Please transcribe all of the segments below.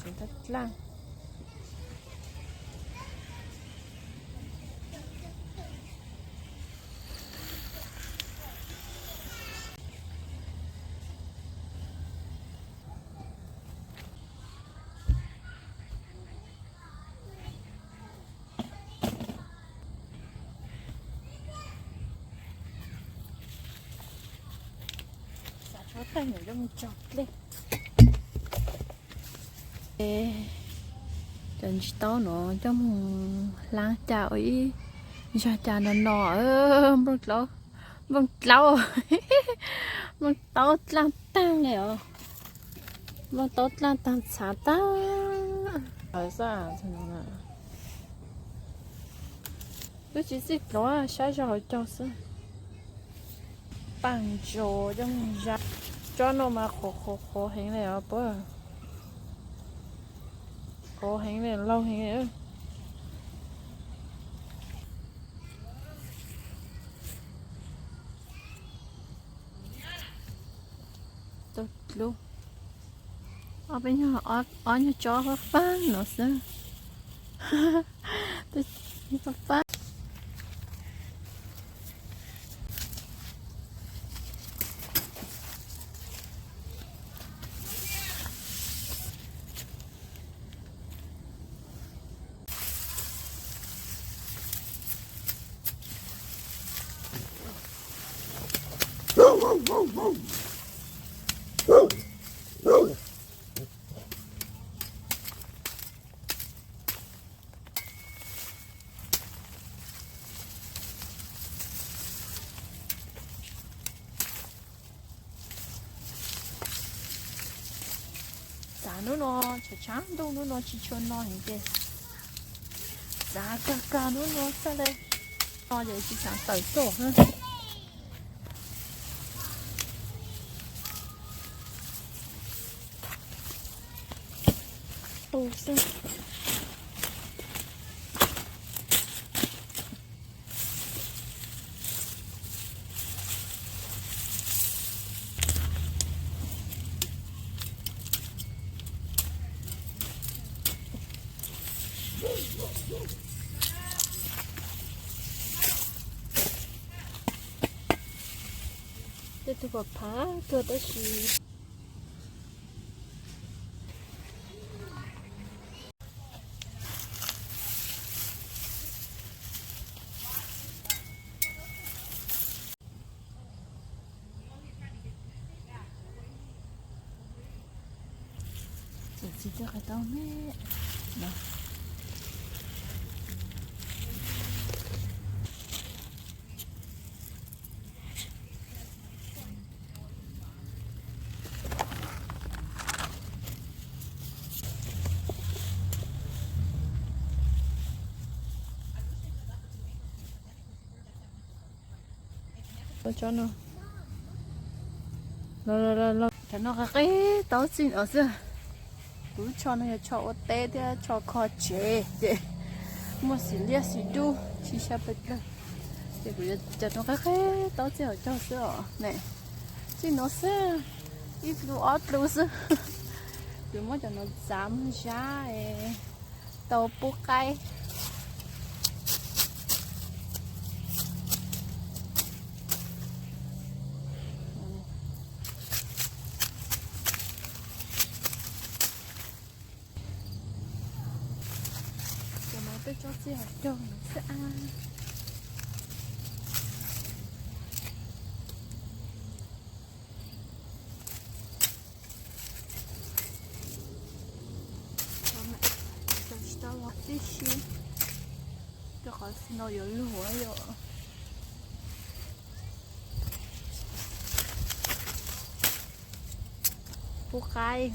chúng ta lang cho tay nhỏ trong chọc lên chân chỉ tao nó trong lang chảo ấy cho chả nó nọ vâng lâu vâng tao lang tang này à vâng tao lang tang xả ta ở sao thế nào cứ chỉ biết nó sai rồi cho sự bằng chỗ trong ra cho nó mà khổ hình này à bữa khổ hình này lâu hình này tốt luôn ở bên nhà ở nhà chó có phán nó sao tôi có phán nó chỉ chán đâu nó chỉ cho nó hình cái giá cả nó sao đây nó vậy chỉ chán tới tổ hơn ô sao tôi có phá tôi đã chỉ chỉ cho cái tao mẹ đó cho nó cho nó cái tao xin ở giữa cứ cho nó cho ô tê thì cho khó chế để mua xí lia xí đu chỉ sao bây giờ để bây giờ cho nó cái tao chỉ ở cho sữa này chỉ nó sữa ít lu ót lu sữa cứ mua cho nó dám giá tao bốc cay tôi cho chị ở trường sẽ ăn cho lọc tí xíu cho khỏi xin nó dưới lúa rồi bố cay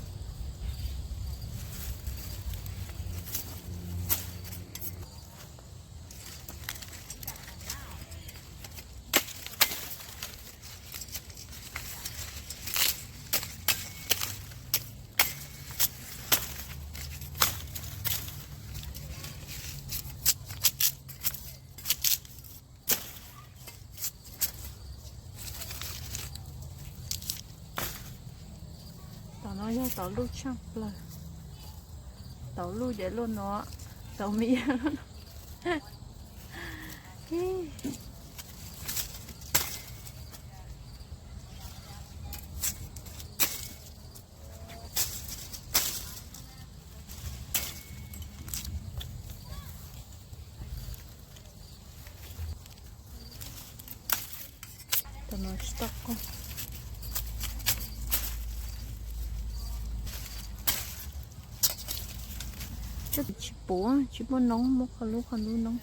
nó ra tỏ lúc trong lời tàu lui để luôn nó tàu mi tao nói stock con chắc chỉ bố nóng một khăn lúc nóng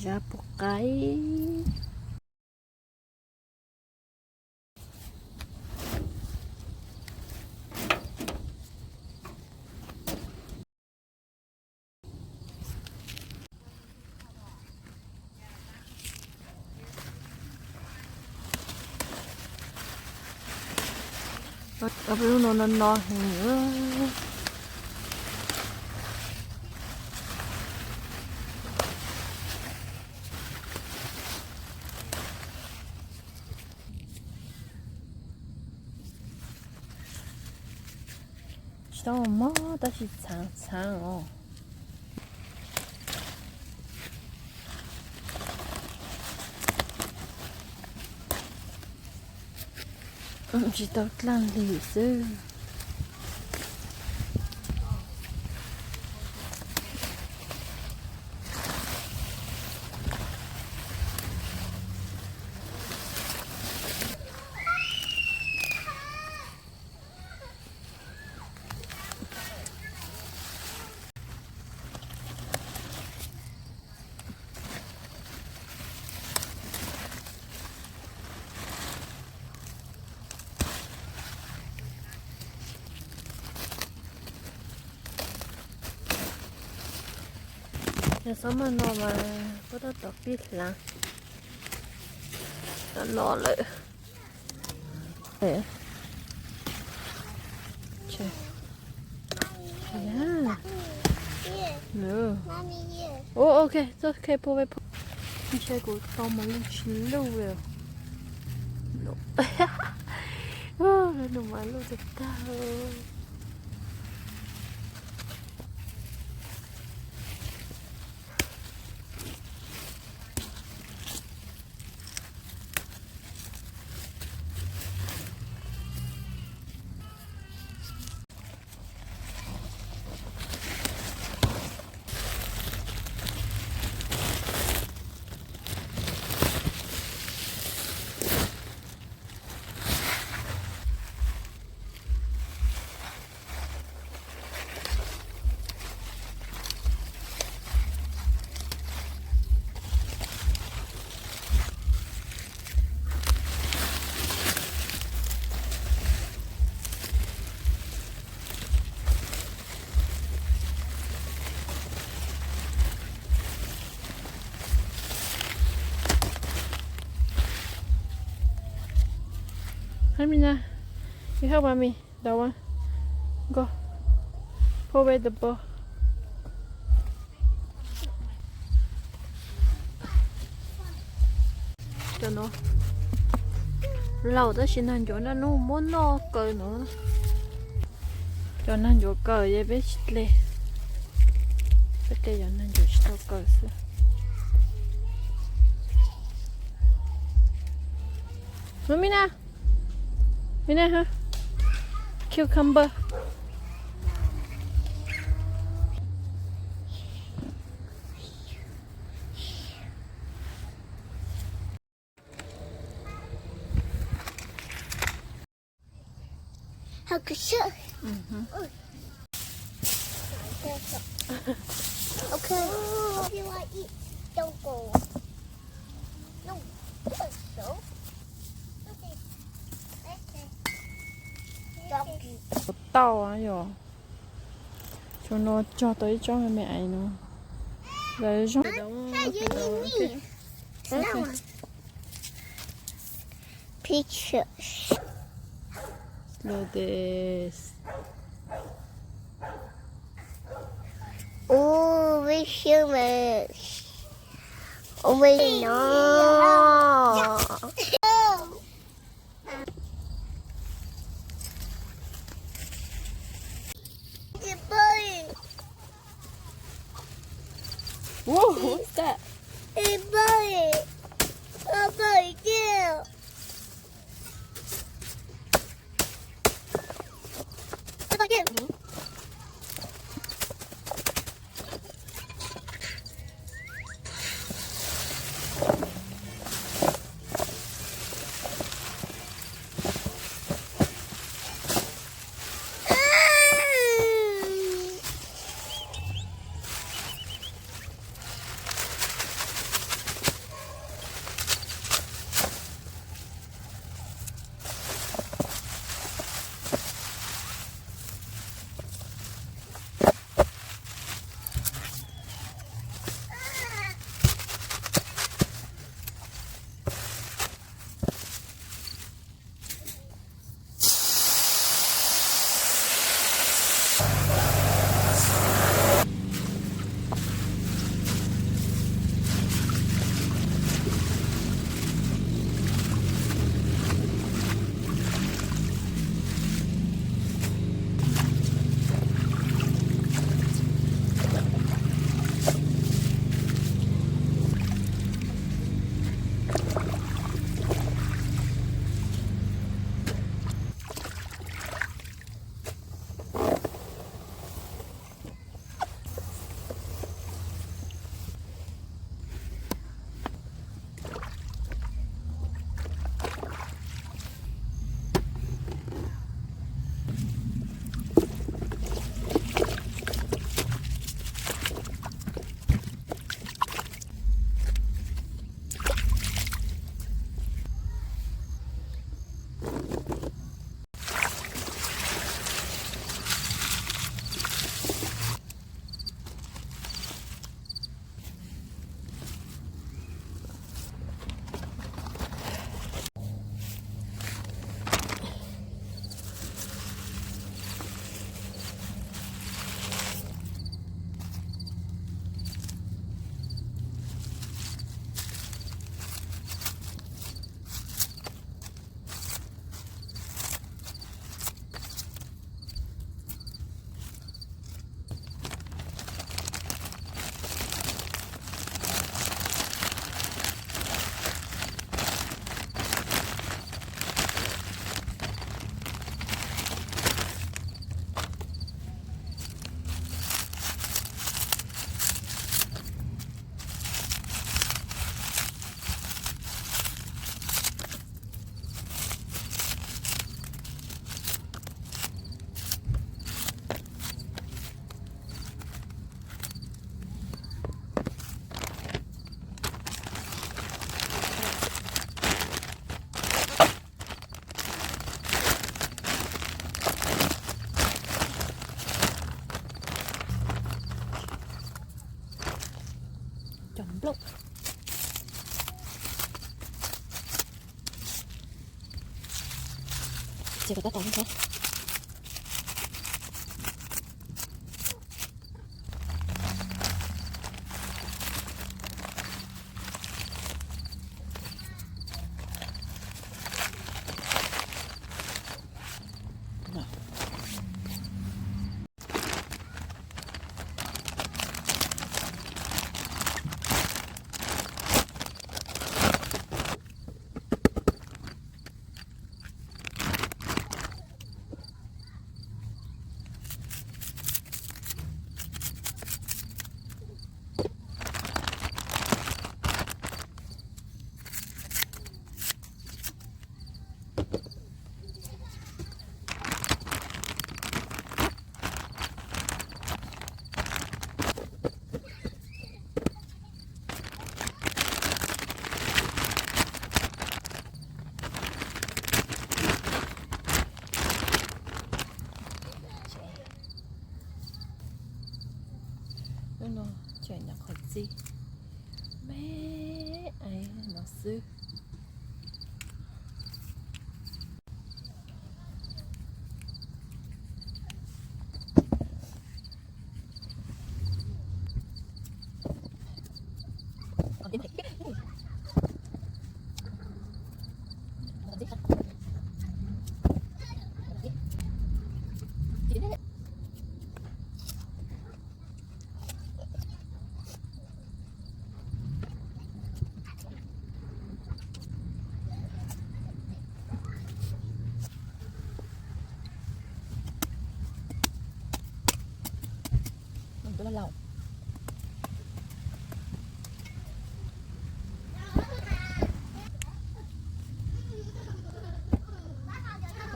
já por cái ở bên nó nữa sao mà đó là sáng sáng chỉ tao làm gì chứ giờ sao mà nó mà có đó tập biết là nó lại để chơi yeah no oh okay so okay po về đi chơi của tao mà lên chín lâu rồi no nó mà lâu thật cao Hi Mina, you help mommy. That one. Go. Pull away the ball. Cho nó. Lâu đó xin ăn chỗ nó muốn nó cười nữa. Cho nó chỗ cười vậy biết lệ. Biết cái cho nó chỗ cười xưa. Mina. Mina hả? Cucumber. How could you? Okay. If you want to eat, don't go. No. So. Tao á rồi cho nó cho tới cho mẹ ấy nó rồi cho How you need me? That one. Peaches. Look this. Oh, we humans. Oh, wait, no. Whoa, what's that? A boy. A boy, too. A boy, too. Look. Chưa có tao không? No, c'è una così. mẹ ai nó sư rất là lòng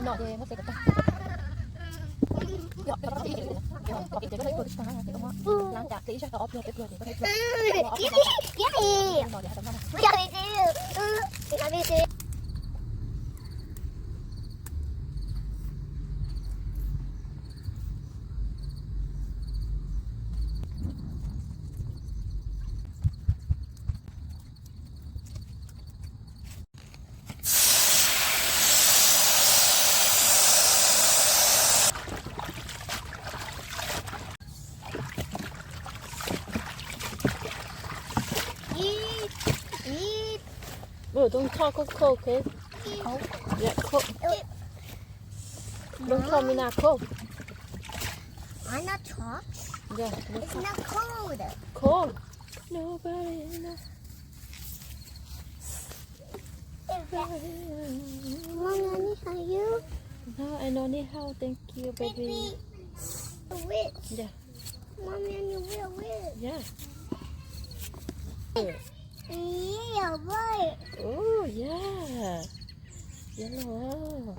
nọ thì mất cái ta dọn cho nó đi có cái lấy được cái đúng không láng chặt tí chắc có ốp vô cái rồi thì có thể don't talk okay? Cold. Yeah, cold. Don't tell me not cold. I'm not talk. Yeah, It's not cold. cold. Nobody knows. Mommy, how you? No, I don't need help. Thank you, baby. Baby. Witch. Yeah, Mommy, and you will witch. yeah. Yeah, right. Oh, yeah. Yellow.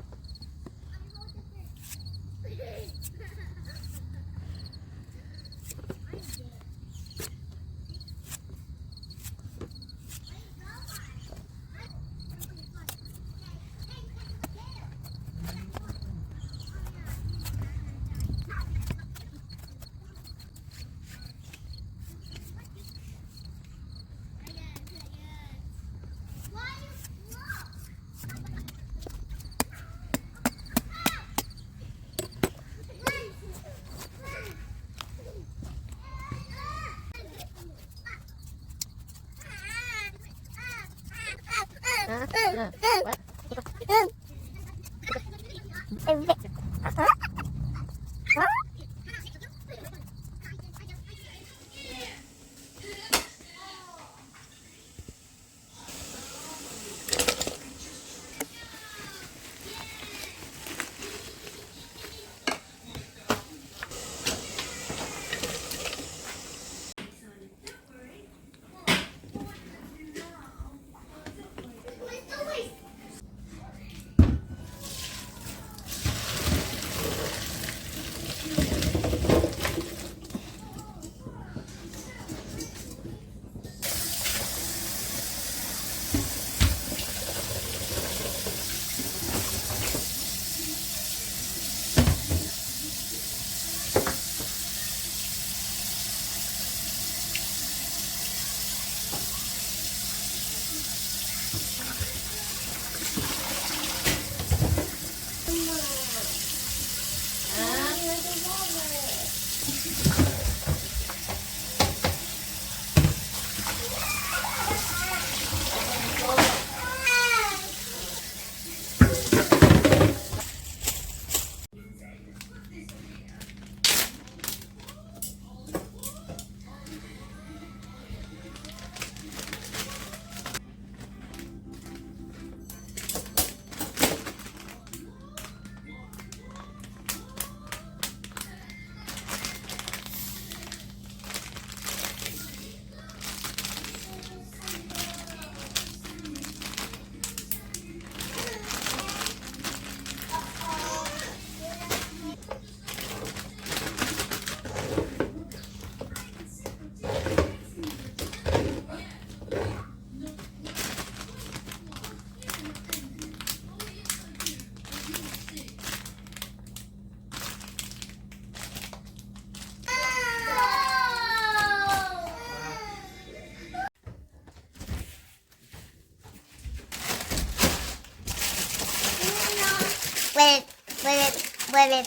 With it.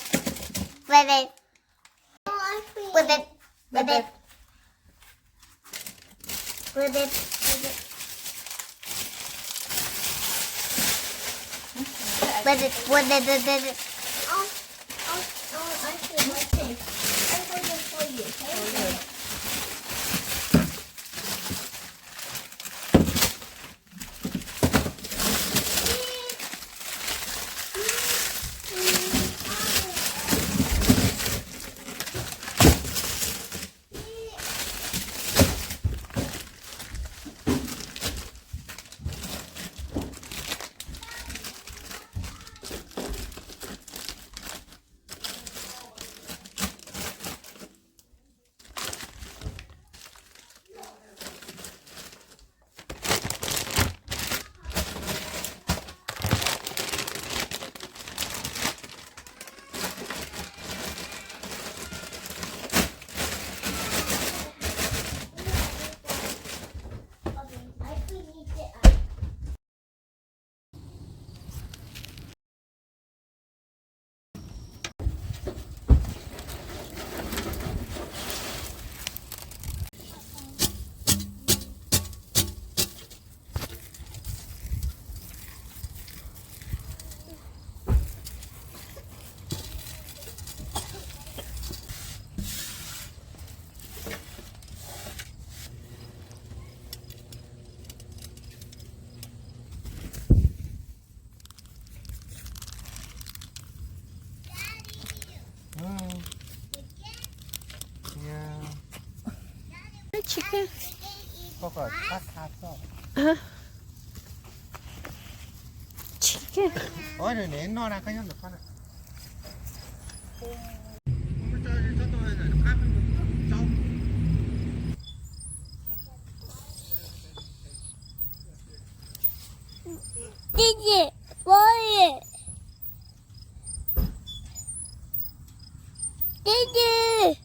With it. With it. With it. With it. With it. With it. With it. Oh, I see. I'm waiting for you. Okay? The chicken. Chicken. Ôi rồi nè nó ra cái nhóm được con này. Gigi, boy. Gigi.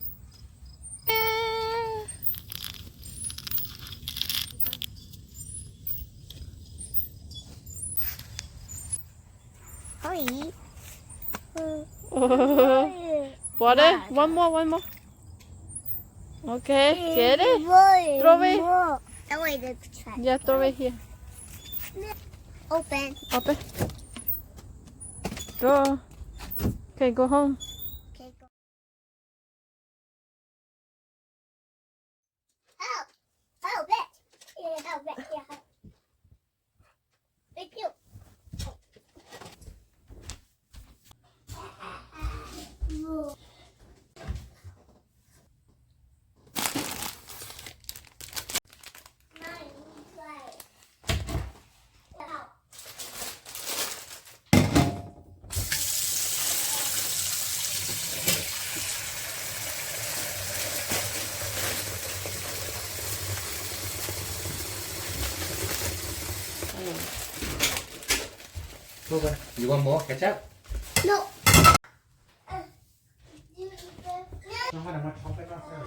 Oi. Water. One more. Okay, get it. Boy. Throw it. Oh wait, that's trash. Yeah, throw it here. Open. Open. Go. Okay, go home. Okay, go. Oh, bet. Yeah, oh, bet. Yeah. Thank you. Okay. You want more ketchup? No. Nó phải là mặt không phải nó sao?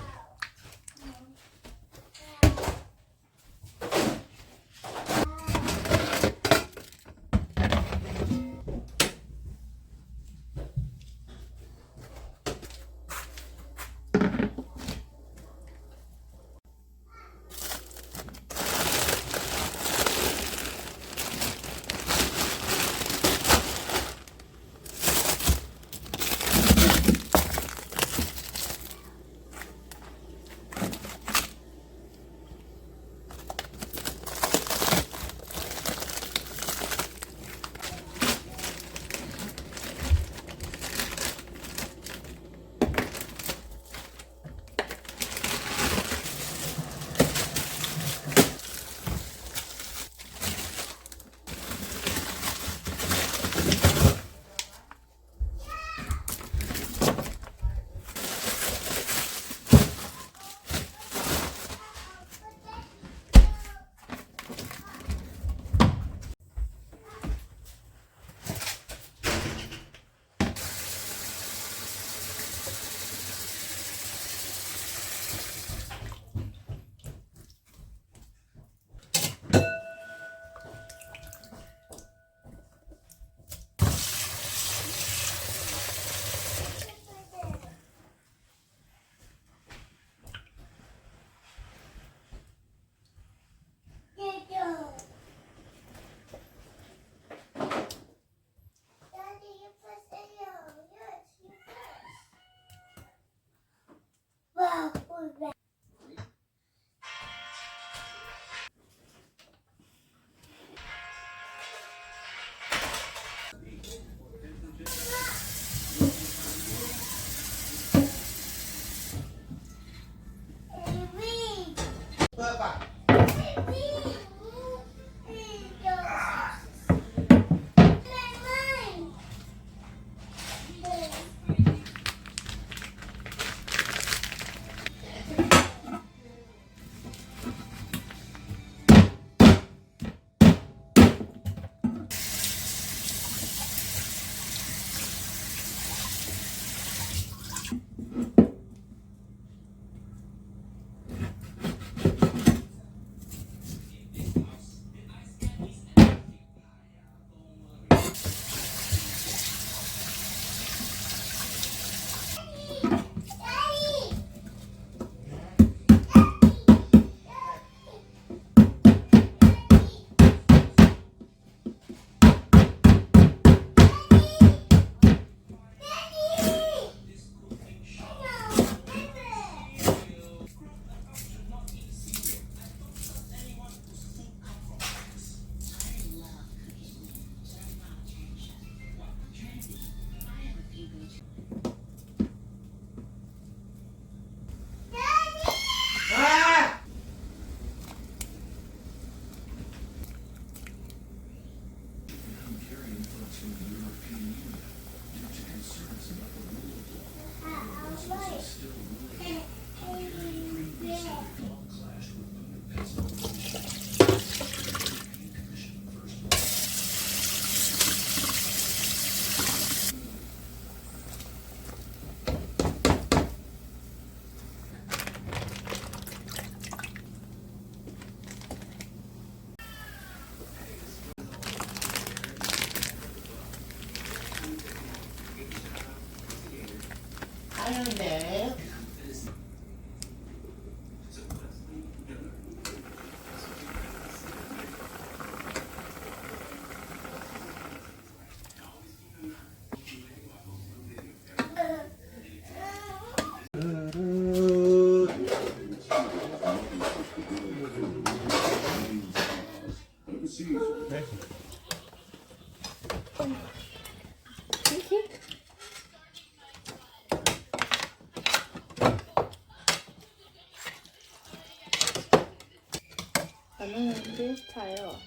가는 비슷해요.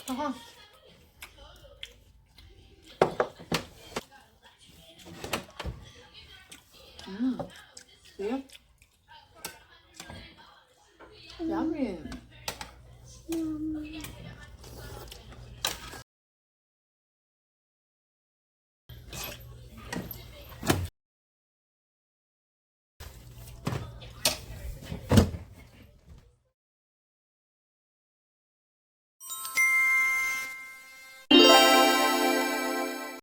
하하.